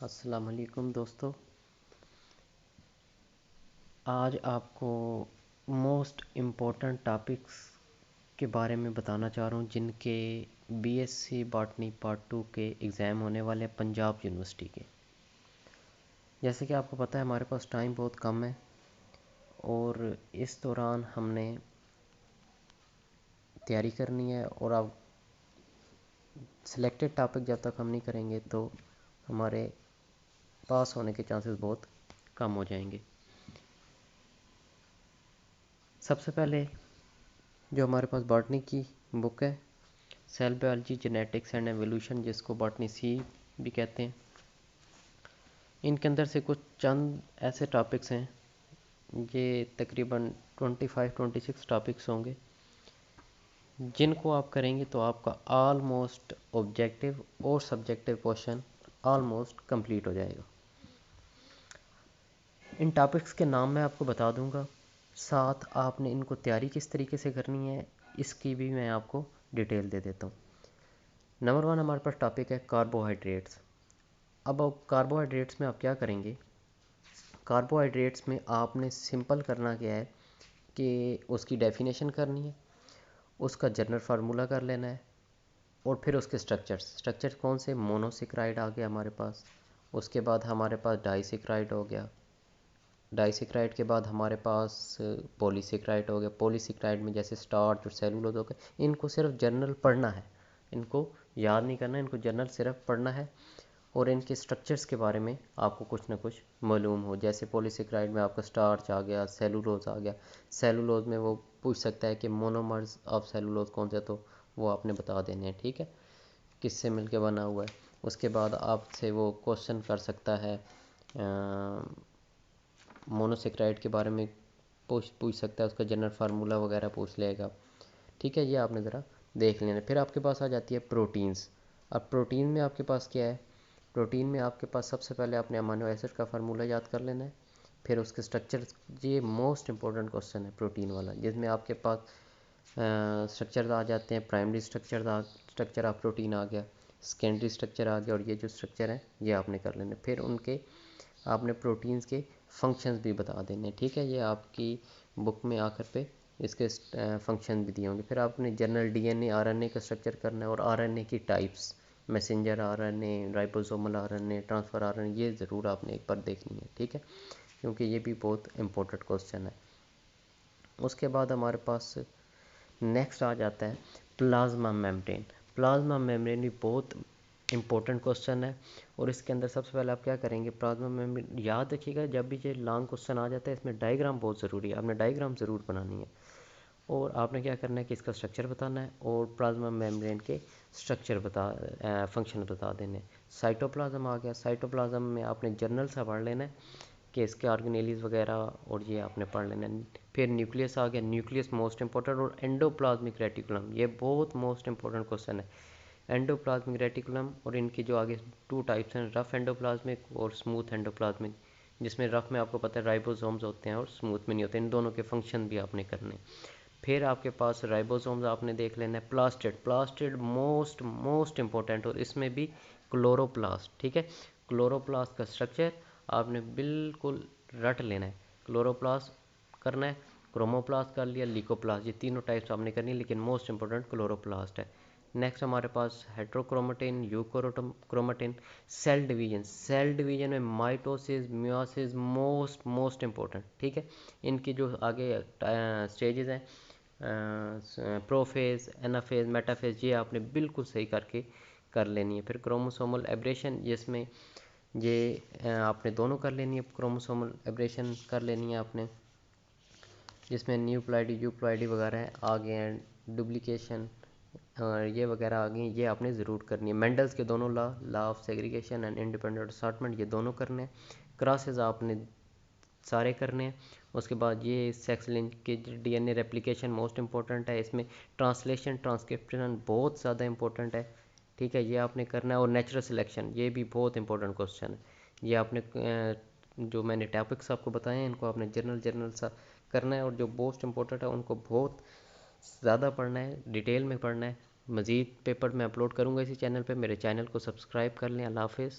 अस्सलाम वालेकुम दोस्तों। आज आपको मोस्ट इम्पोर्टेंट टॉपिक्स के बारे में बताना चाह रहा हूँ जिनके बीएससी बॉटनी पार्ट 2 के एग्ज़ाम होने वाले हैं पंजाब यूनिवर्सिटी के। जैसे कि आपको पता है हमारे पास टाइम बहुत कम है और इस दौरान हमने तैयारी करनी है और अब सिलेक्टेड टॉपिक जब तक हम नहीं करेंगे तो हमारे पास होने के चांसेस बहुत कम हो जाएंगे। सबसे पहले जो हमारे पास बॉटनी की बुक है, cell biology genetics and evolution, जिसको बॉटनी सी भी कहते हैं, इनके अंदर से कुछ चंद ऐसे टॉपिक्स हैं, ये तकरीबन 25-26 टॉपिक्स होंगे जिनको आप करेंगे तो आपका ऑलमोस्ट ऑब्जेक्टिव और सब्जेक्टिव क्वेश्चन ऑलमोस्ट कंप्लीट हो जाएगा। इन टॉपिक्स के नाम मैं आपको बता दूंगा, साथ आपने इनको तैयारी किस तरीके से करनी है इसकी भी मैं आपको डिटेल दे देता हूँ। नंबर 1 हमारे पास टॉपिक है कार्बोहाइड्रेट्स। अब कार्बोहाइड्रेट्स में आप क्या करेंगे, कार्बोहाइड्रेट्स में आपने सिंपल करना क्या है कि उसकी डेफिनेशन करनी है, उसका जनरल फार्मूला कर लेना है और फिर उसके स्ट्रक्चर्स कौन से, मोनोसेक्राइड आ गया हमारे पास, उसके बाद हमारे पास डाइसेक्राइड हो गया, डाइसेक्राइड के बाद हमारे पास पॉलीसेक्राइड हो गया, पॉलीसेक्राइड में जैसे स्टार्च और सेलुलोज हो गए। इनको सिर्फ जर्नल पढ़ना है, इनको याद नहीं करना, इनको जर्नल सिर्फ पढ़ना है और इनके स्ट्रक्चर्स के बारे में आपको कुछ ना कुछ मालूम हो। जैसे पॉलीसेक्राइड में आपका स्टार्च आ गया, सेलुलोज आ गया, सेलुलोज में वो पूछ सकता है कि मोनोमर्स ऑफ सेलुलोज कौन से, तो वो आपने बता देने हैं, ठीक है, किससे मिलके बना हुआ है। उसके बाद आपसे वो क्वेश्चन कर सकता है, मोनोसेक्राइड के बारे में पूछ सकता है, उसका जनरल फार्मूला वगैरह पूछ लेगा, ठीक है। ये आपने ज़रा देख लेना। फिर आपके पास आ जाती है प्रोटीन्स। अब प्रोटीन में आपके पास क्या है, प्रोटीन में आपके पास सबसे पहले आपने अमीनो एसिड का फार्मूला याद कर लेना है, फिर उसके स्ट्रक्चर, ये मोस्ट इंपॉर्टेंट क्वेश्चन है प्रोटीन वाला, जिसमें आपके पास स्ट्रक्चर आ जाते हैं, प्राइमरी स्ट्रक्चर ऑफ प्रोटीन आ गया, सेकेंडरी स्ट्रक्चर आ गया, और ये जो स्ट्रक्चर है ये आपने कर लेने। फिर उनके आपने प्रोटीन्स के फंक्शंस भी बता देने, ठीक है। ये आपकी बुक में आकर पे इसके फंक्शन भी दिए होंगे। फिर आपने जनरल डीएनए आरएनए का स्ट्रक्चर करना है और आरएनए की types, messenger RNA, ribosomal RNA, transfer RNA, ये ज़रूर आपने एक बार देखनी है, ठीक है, क्योंकि ये भी बहुत इंपॉर्टेंट क्वेश्चन है। उसके बाद हमारे पास नेक्स्ट आ जाता है प्लाज्मा मेम्ब्रेन। प्लाज्मा मेम्ब्रेन भी बहुत इंपॉर्टेंट क्वेश्चन है और इसके अंदर सबसे पहले आप क्या करेंगे, प्लाज्मा मेम्ब्रेन याद रखिएगा, जब भी ये लॉन्ग क्वेश्चन आ जाता है इसमें डायग्राम बहुत ज़रूरी है, आपने डायग्राम ज़रूर बनानी है और आपने क्या करना है कि इसका स्ट्रक्चर बताना है और प्लाज्मा मेम्ब्रेन के फंक्शन बता देने। साइटोप्लाज्म आ गया, साइटोप्लाज्म में आपने जर्नल सा पढ़ लेना है कि इसके ऑर्गेनेलीज वगैरह और ये आपने पढ़ लेना है। फिर न्यूक्लियस आ गया, न्यूक्लियस मोस्ट इंपॉर्टेंट, और एंडोप्लाज्मिक रेटिकुलम, ये बहुत मोस्ट इंपॉर्टेंट क्वेश्चन है। एंडोप्लाज्मिक रेटिकुलम और इनकी जो आगे टू टाइप्स हैं, रफ एंडोप्लाज्मिक और स्मूथ एंडोप्लाज्मिक, जिसमें रफ में आपको पता है राइबोसोम्स होते हैं और स्मूथ में नहीं होते, इन दोनों के फंक्शन भी आपने करने। फिर आपके पास राइबोसोम्स आपने देख लेना है। प्लास्टिड मोस्ट मोस्ट इंपॉर्टेंट, और इसमें भी क्लोरोप्लास्ट, ठीक है। क्लोरोप्लास्ट का स्ट्रक्चर आपने बिल्कुल रट लेना है, क्लोरोप्लास्ट करना है, क्रोमोप्लास्ट कर लिया, लिकोप्लास्ट, ये तीनों टाइप्स आपने करनी है, लेकिन मोस्ट इंपॉर्टेंट क्लोरोप्लास्ट है। नेक्स्ट हमारे पास हेट्रोक्रोमेटिन, यूकोक्रोमेटिन, सेल डिवीजन में mitosis, meiosis, most most important, ठीक है। इनकी जो आगे स्टेजेस हैं, प्रोफेज, एनाफेज, मेटाफेज, ये आपने बिल्कुल सही करके कर लेनी है। फिर क्रोमोसोमल एब्रेशन, जिसमें ये आपने दोनों कर लेनी है, क्रोमोसोमल एब्रेशन कर लेनी है आपने, जिसमें न्यूक्लियोइड यूक्लियोइड वगैरह आ गए हैं, डुप्लीकेशन ये वगैरह आ गई, ये आपने ज़रूर करनी है। मेंडल्स के दोनों law of segregation and independent assortment, ये दोनों करने हैं। क्रॉसेस आपने सारे करने हैं। उसके बाद ये sex linkage DNA replication most important है, इसमें ट्रांसलेशन ट्रांसक्रिप्शन बहुत ज़्यादा इंपॉर्टेंट है, ठीक है, ये आपने करना है। और नेचुरल सिलेक्शन, ये भी बहुत इंपॉर्टेंट क्वेश्चन है, ये आपने जो मैंने टॉपिक्स आपको बताए हैं इनको आपने जर्नल सा करना है और जो मोस्ट इंपॉर्टेंट है उनको बहुत ज़्यादा पढ़ना है, डिटेल में पढ़ना है। मज़ीद पेपर मैं अपलोड करूँगा इसी चैनल पे, मेरे चैनल को सब्सक्राइब कर लें। अल्लाह हाफ़िज़।